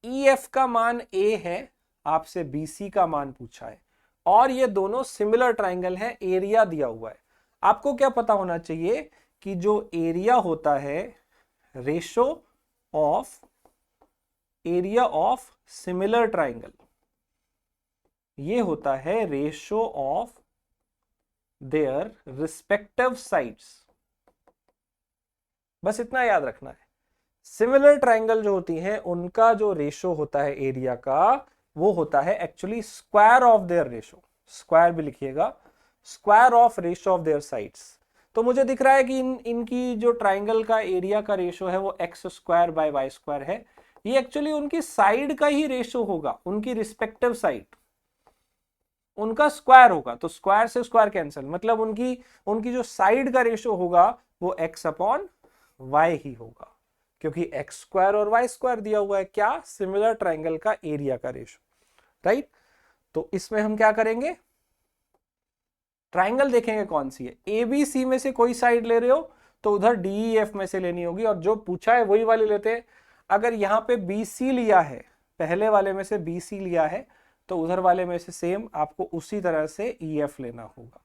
ईएफ का मान ए है, आपसे बीसी का मान पूछा है, और ये दोनों सिमिलर ट्राइंगल है, एरिया दिया हुआ है। आपको क्या पता होना चाहिए कि जो एरिया होता है, ratio of area of similar triangle, ये होता है ratio of their respective sides. बस इतना याद रखना है। सिमिलर ट्राइंगल जो होती हैं उनका जो रेशो होता है एरिया का, वो होता है actually square of their ratio. Square भी लिखिएगा, square of ratio of their sides. तो मुझे दिख रहा है कि इनकी जो ट्राइंगल का एरिया का रेशो है वो x² बाय y² है। ये एक्चुअली उनकी साइड का ही रेशो होगा, उनकी रिस्पेक्टिव साइड, उनका स्क्वायर होगा। तो स्क्वायर से स्क्वायर कैंसिल, मतलब उनकी जो साइड का रेशो होगा वो x/y ही होगा, क्योंकि x² और y² दिया हुआ है। क्या? सिमिलर ट्राइंगल का एरिया का रेशो। राइट, तो इसमें हम क्या करेंगे? ट्राइंगल देखेंगे कौन सी है, ए बी सी में से कोई साइड ले रहे हो तो उधर डी ई एफ में से लेनी होगी, और जो पूछा है वही वाली लेते हैं। अगर यहाँ पे बी सी लिया है, पहले वाले में से बी सी लिया है, तो उधर वाले में से सेम आपको उसी तरह से ई एफ लेना होगा।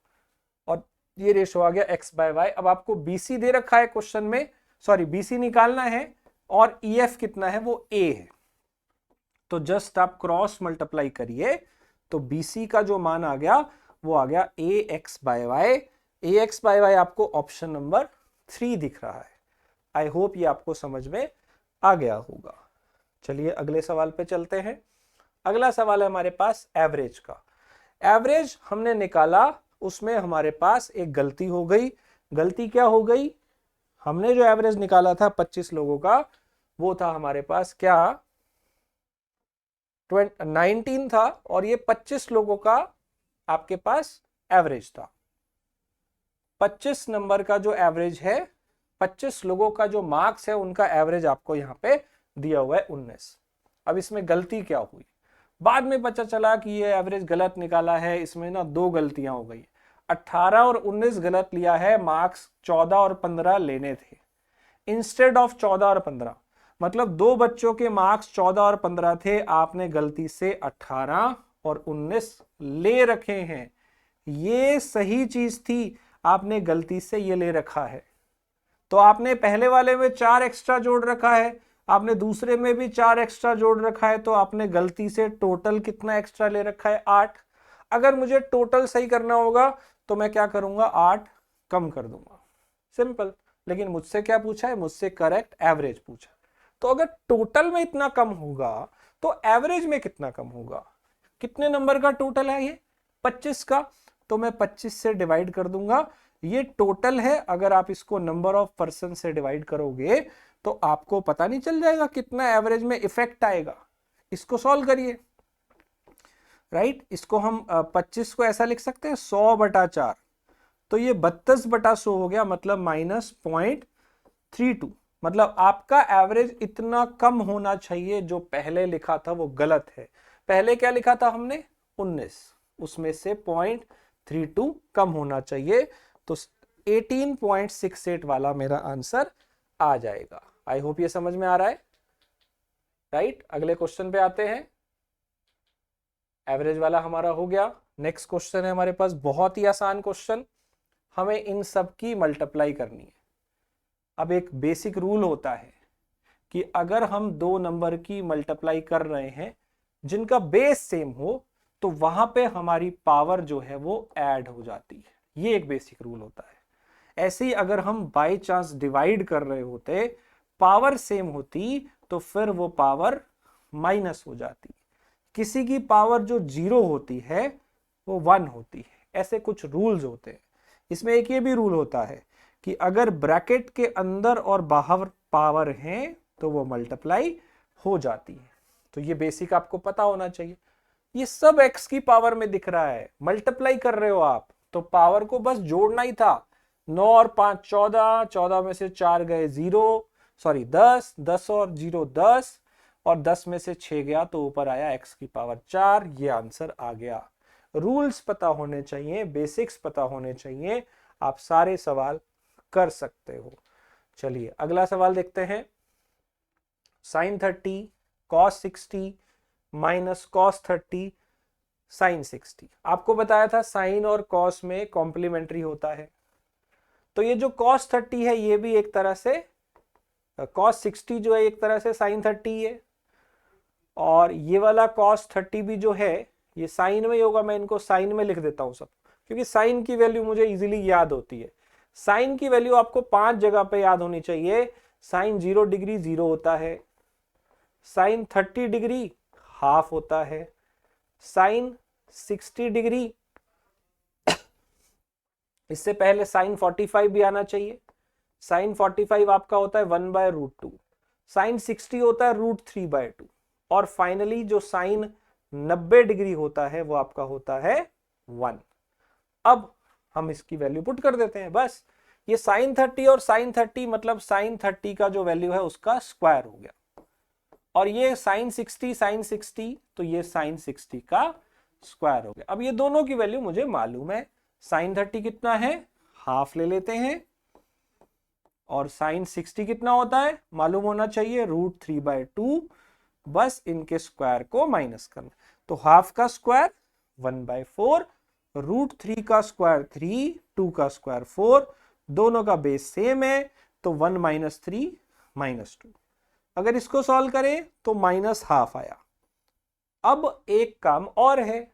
और ये रेशो आ गया एक्स बाय वाई। अब आपको बी सी दे रखा है क्वेश्चन में, सॉरी बी सी निकालना है, और ई एफ कितना है, वो ए है, तो जस्ट आप क्रॉस मल्टीप्लाई करिए, तो बी सी का जो मान आ गया वो आ गया ए एक्स बाय वाई। ए एक्स बाय वाई आपको ऑप्शन नंबर 3 दिख रहा है। आई होप ये आपको समझ में आ गया होगा। चलिए अगले सवाल पे चलते हैं। अगला सवाल है हमारे पास एवरेज का। एवरेज हमने निकाला, उसमें हमारे पास एक गलती हो गई। गलती क्या हो गई, हमने जो एवरेज निकाला था 25 लोगों का, वो था हमारे पास क्या 19 था, और ये 25 लोगों का आपके पास एवरेज था। 25 नंबर का जो एवरेज है, 25 लोगों का जो मार्क्स है, उनका एवरेज आपको यहाँ पे दिया हुआ है 19। अब इसमें गलती क्या हुई, बाद में पता चला कि ये एवरेज गलत निकाला है, इसमें ना 2 गलतियां हो गई। 18 और 19 गलत लिया है, मार्क्स 14 और 15 लेने थे इंस्टेड ऑफ 14 और 15, मतलब 2 बच्चों के मार्क्स 14 और 15 थे, आपने गलती से 18 और 19 ले रखे हैं। ये सही चीज थी, आपने गलती से ये ले रखा है। तो आपने पहले वाले में 4 एक्स्ट्रा जोड़ रखा है, आपने दूसरे में भी 4 एक्स्ट्रा जोड़ रखा है, तो आपने गलती से टोटल कितना एक्स्ट्रा ले रखा है 8। अगर मुझे टोटल सही करना होगा तो मैं क्या करूंगा, 8 कम कर दूंगा, सिंपल। लेकिन मुझसे क्या पूछा है, मुझसे करेक्ट एवरेज पूछा। तो अगर टोटल में इतना कम होगा तो एवरेज में कितना कम होगा। कितने नंबर का टोटल है ये, 25 का, तो मैं 25 से डिवाइड कर दूंगा। ये टोटल है, अगर आप इसको नंबर ऑफ पर्सन से डिवाइड करोगे तो आपको पता नहीं चल जाएगा कितना एवरेज में इफेक्ट आएगा। इसको सॉल्व करिए, राइट। इसको हम 25 को ऐसा लिख सकते हैं 100/4, तो ये 32/100 हो गया, मतलब -0.32। मतलब आपका एवरेज इतना कम होना चाहिए, जो पहले लिखा था वो गलत है। पहले क्या लिखा था हमने 19, उसमें से 0.32 कम होना चाहिए, तो 18.68 वाला मेरा आंसर आ जाएगा। आई होप ये समझ में आ रहा है, राइट। अगले क्वेश्चन पे आते हैं। एवरेज वाला हमारा हो गया। नेक्स्ट क्वेश्चन है हमारे पास, बहुत ही आसान क्वेश्चन, हमें इन सब की मल्टीप्लाई करनी है। अब एक बेसिक रूल होता है कि अगर हम 2 नंबर की मल्टीप्लाई कर रहे हैं जिनका बेस सेम हो, तो वहां पे हमारी पावर जो है वो ऐड हो जाती है। ये एक बेसिक रूल होता है। ऐसे ही अगर हम बाय चांस डिवाइड कर रहे होते, पावर सेम होती, तो फिर वो पावर माइनस हो जाती। किसी की पावर जो 0 होती है वो 1 होती है। ऐसे कुछ रूल्स होते हैं। इसमें एक ये भी रूल होता है कि अगर ब्रैकेट के अंदर और बाहर पावर हैं तो वो मल्टीप्लाई हो जाती है। तो ये बेसिक आपको पता होना चाहिए। ये सब x की पावर में दिख रहा है, मल्टीप्लाई कर रहे हो आप, तो पावर को बस जोड़ना ही था। 9 और 5 14, 14 में से 4 गए 10, 10 और 0 10, और 10 में से 6 गया तो ऊपर आया x की पावर 4। ये आंसर आ गया। रूल्स पता होने चाहिए, बेसिक्स पता होने चाहिए, आप सारे सवाल कर सकते हो। चलिए अगला सवाल देखते हैं। sin 30 cos 60 minus cos 30 sin 60। आपको बताया था साइन और cos में कॉम्प्लीमेंट्री होता है, तो ये जो cos 30 है ये भी एक तरह से cos 60 जो है एक तरह से sin 30 है, और ये वाला cos 30 भी जो है ये साइन में ही होगा। मैं इनको साइन में लिख देता हूं सब, क्योंकि साइन की वैल्यू मुझे इजीली याद होती है। साइन की वैल्यू आपको 5 जगह पे याद होनी चाहिए। साइन 0 डिग्री 0 होता है, साइन 30 डिग्री हाफ होता है, साइन 60 डिग्री, इससे पहले साइन 45 भी आना चाहिए। साइन 45 आपका होता है 1/√2, साइन 60 होता है √3/2, और फाइनली जो साइन 90 डिग्री होता है वो आपका होता है 1। अब हम इसकी वैल्यू पुट कर देते हैं, बस। ये साइन 30 और साइन 30 मतलब साइन 30 का जो वैल्यू है उसका स्क्वायर हो गया, और ये साइन 60 तो ये साइन 60 का स्क्वायर हो गया। अब ये दोनों की वैल्यू मुझे मालूम है, साइन 30 कितना है, हाफ ले लेते हैं, और साइन 60 कितना होता है मालूम होना चाहिए, √3/2। बस इनके स्क्वायर को माइनस करना, तो हाफ का स्क्वायर 1/4, √3 का स्क्वायर 3, 2 का स्क्वायर 4, दोनों का बेस सेम है, तो 1 - 3 - 2। अगर इसको सॉल्व करें तो -½ आया। अब एक काम और है,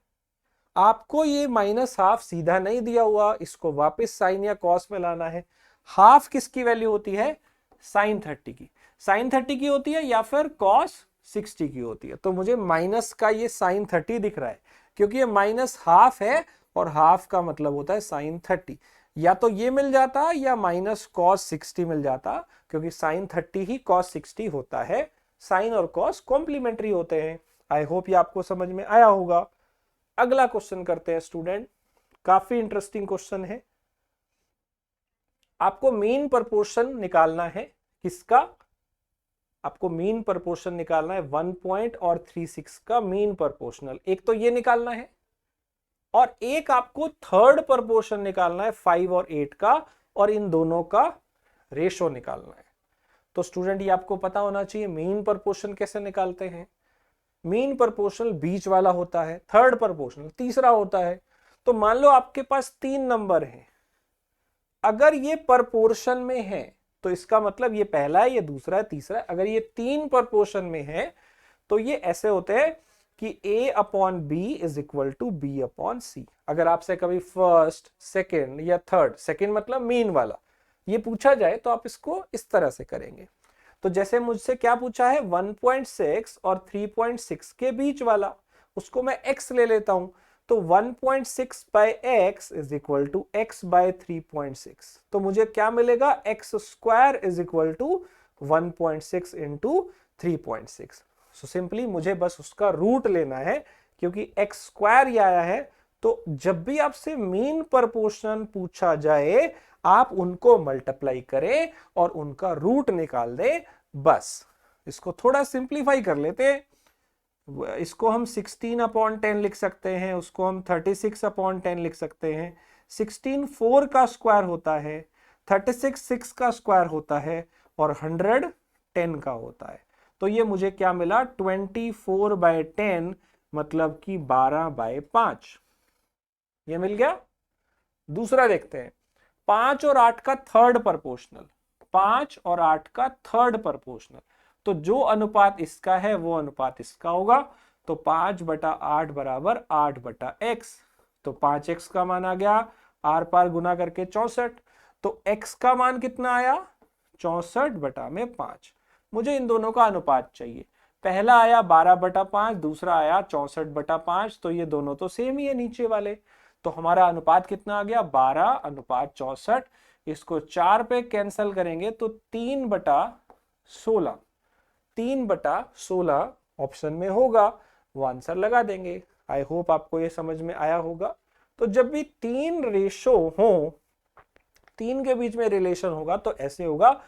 आपको ये -½ सीधा नहीं दिया हुआ, इसको वापस साइन या कॉस में लाना है। हाफ किसकी वैल्यू होती है, साइन 30 की, साइन 30 की होती है या फिर कॉस 60 की होती है। तो मुझे माइनस का ये साइन 30 दिख रहा है क्योंकि ये -½ है और हाफ का मतलब होता है साइन 30। या तो ये मिल जाता या -cos60 मिल जाता, क्योंकि साइन 30 ही cos60 होता है। साइन और कॉस कॉम्प्लीमेंट्री होते हैं। आई होप ये आपको समझ में आया होगा। अगला क्वेश्चन करते हैं स्टूडेंट, काफी इंटरेस्टिंग क्वेश्चन है। आपको मीन प्रोपोर्शन निकालना है, किसका, आपको मीन प्रोपोर्शन निकालना है 1 और 36 का मीन प्रोपोर्शनल। एक तो ये निकालना है और एक आपको थर्ड प्रोपोर्शन निकालना है 5 और 8 का, और इन दोनों का रेशो निकालना है। तो स्टूडेंट ये आपको पता होना चाहिए मीन प्रोपोर्शन कैसे निकालते हैं। मीन प्रोपोर्शनल बीच वाला होता है, थर्ड प्रोपोर्शनल तीसरा होता है। तो मान लो आपके पास 3 नंबर हैं, अगर ये प्रोपोर्शन में है तो इसका मतलब ये पहला है, ये दूसरा है, तीसरा है। अगर ये 3 प्रोपोर्शन में है तो ये ऐसे होते हैं कि A/B = B/C। अगर आपसे कभी फर्स्ट, सेकंड या थर्ड, सेकंड मतलब मीन वाला, ये पूछा जाए तो आप इसको इस तरह से करेंगे। तो जैसे मुझसे क्या पूछा है, 1.6 और 3.6 के बीच वाला, उसको मैं x ले लेता हूं। तो 1.6/x = x/3.6। तो मुझे क्या मिलेगा, x² = 1.6 × 3.6। सो सिंपली मुझे बस उसका रूट लेना है, क्योंकि x² ही आया है। तो जब भी आपसे मीन प्रोपोर्शन पूछा जाए, आप उनको मल्टीप्लाई करें और उनका रूट निकाल दें। बस इसको थोड़ा सिंप्लीफाई कर लेते हैं। इसको हम 16/10 लिख सकते हैं, उसको हम 36/10 लिख सकते हैं। 16 4 का स्क्वायर होता है, 36 6 का स्क्वायर होता है, और 100 10 का होता है। तो ये मुझे क्या मिला, 24/10 मतलब कि 12/5 ये मिल गया। दूसरा देखते हैं, 5 और 8 का थर्ड प्रोपोर्शनल, 5 और 8 का थर्ड प्रोपोर्शनल। तो जो अनुपात इसका है वो अनुपात इसका होगा। तो 5/8 = 8/x। तो 5x का मान आ गया, आर पार गुना करके 64। तो x का मान कितना आया, 64/5। मुझे इन दोनों का अनुपात चाहिए। पहला आया 12/5, दूसरा आया 64/5। तो ये दोनों तो सेम ही है नीचे वाले। तो हमारा अनुपात कितना आ गया, 12:64। इसको 4 पे कैंसिल करेंगे तो 3/16, 3/16 ऑप्शन में होगा, वो आंसर लगा देंगे। आई होप आपको ये समझ में आया होगा। तो जब भी 3 रेशो हो, 3 के बीच में रिलेशन होगा, तो ऐसे होगा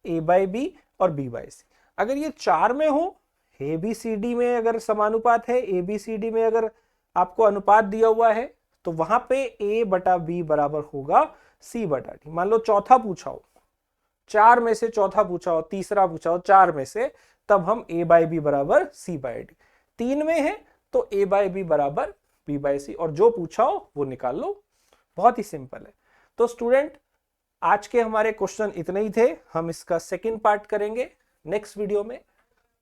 A/B और B/C। अगर ये 4 में हो, ABCD में अगर समानुपात है, ABCD में अगर आपको अनुपात दिया हुआ है, तो वहां पे A/B बराबर होगा C/D। मान लो चौथा पूछा हो, 4 में से चौथा पूछा हो, तीसरा पूछा हो 4 में से, तब हम A/B = C/D। 3 में है तो A/B = B/C, और जो पूछा हो वो निकाल लो। बहुत ही सिंपल है। तो स्टूडेंट आज के हमारे क्वेश्चन इतने ही थे। हम इसका सेकंड पार्ट करेंगे नेक्स्ट वीडियो में।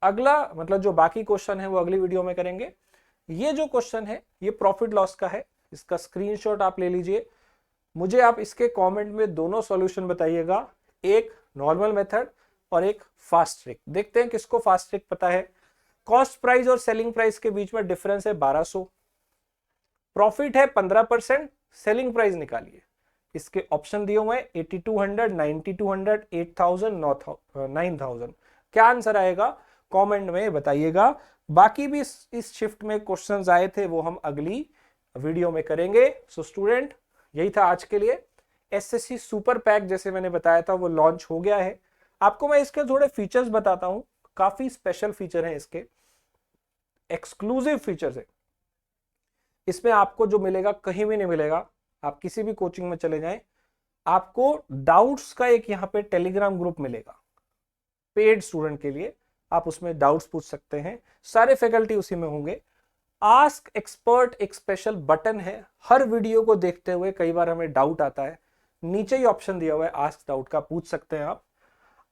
अगला मतलब जो बाकी क्वेश्चन है वो अगली वीडियो में करेंगे। ये जो क्वेश्चन है ये प्रॉफिट लॉस का है, इसका स्क्रीनशॉट आप ले लीजिए। मुझे आप इसके कमेंट में दोनों सॉल्यूशन बताइएगा, एक नॉर्मल मेथड और एक फास्ट ट्रिक। देखते हैं किसको फास्ट ट्रिक पता है। कॉस्ट प्राइस और सेलिंग प्राइस के बीच में डिफरेंस है 1200, प्रॉफिट है 15%, सेलिंग प्राइस निकालिए। इसके ऑप्शन दिए हुए हैं 8200, 9200, 8000, 9000। क्या आंसर आएगा कमेंट में बताइएगा। बाकी भी इस शिफ्ट में क्वेश्चंस आए थे वो हम अगली वीडियो में करेंगे। सो स्टूडेंट यही था आज के लिए। एसएससी सुपर पैक जैसे मैंने बताया था वो लॉन्च हो गया है। आपको मैं इसके थोड़े फीचर्स बताता हूं, काफी स्पेशल फीचर हैं इसके, एक्सक्लूसिव फीचर्स है। इसमें आपको जो मिलेगा कहीं भी नहीं मिलेगा। आप किसी भी कोचिंग में चले जाएं, आपको डाउट्स का एक यहाँ पे टेलीग्राम ग्रुप मिलेगा पेड स्टूडेंट के लिए। आप उसमें डाउट्स पूछ सकते हैं, सारे फैकल्टी उसी में होंगे। आस्क एक्सपर्ट एक स्पेशल बटन है, हर वीडियो को देखते हुए कई बार हमें डाउट आता है, नीचे ही ऑप्शन दिया हुआ है आस्क डाउट का, पूछ सकते हैं आप।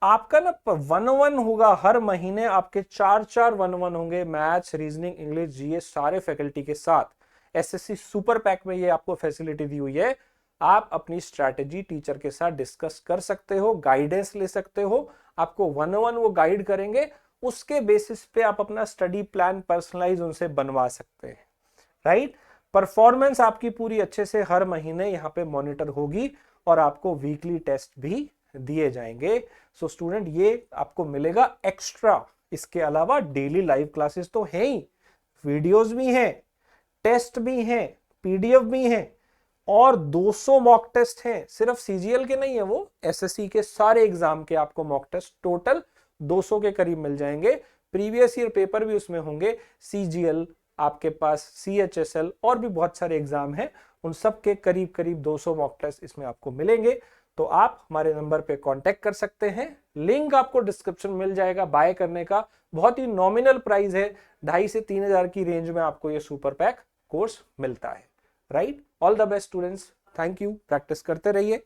आपका ना 1-on-1 होगा हर महीने, आपके 4 1-on-1 होंगे, मैथ्स, रीजनिंग, इंग्लिश, जीएस सारे फैकल्टी के साथ। एसएससी सुपर पैक में ये आपको फैसिलिटी दी हुई है। आप अपनी स्ट्रैटेजी टीचर के साथ डिस्कस कर सकते हो, गाइडेंस ले सकते हो, आपको 1-on-1 वो गाइड करेंगे, उसके बेसिस पे आप अपना स्टडी प्लान पर्सनलाइज उनसे बनवा सकते हैं, राइट। परफॉर्मेंस आपकी पूरी अच्छे से हर महीने यहाँ पे मॉनिटर होगी और आपको वीकली टेस्ट भी दिए जाएंगे। सो स्टूडेंट ये आपको मिलेगा एक्स्ट्रा, इसके अलावा डेली लाइव क्लासेस तो है ही, वीडियोस भी हैं, टेस्ट भी हैं, पीडीएफ भी हैं और 200 मॉक टेस्ट हैं। सिर्फ सीजीएल के नहीं है, वो एसएससी के सारे एग्जाम के आपको मॉक टेस्ट टोटल 200 के करीब मिल जाएंगे। प्रीवियस ईयर पेपर भी उसमें होंगे, सीजीएल, आपके पास सीएचएसएल और भी बहुत सारे एग्जाम हैं, उन सब के करीब करीब 200 मॉक टेस्ट इसमें आपको मिलेंगे। तो आप हमारे नंबर पे कांटेक्ट कर सकते हैं, लिंक आपको डिस्क्रिप्शन में मिल जाएगा बाय करने का। बहुत ही नॉमिनल प्राइस है, 2,500 से 3,000 की रेंज में आपको ये सुपर पैक कोर्स मिलता है, right. All the best students, thank you, practice करते रहिए।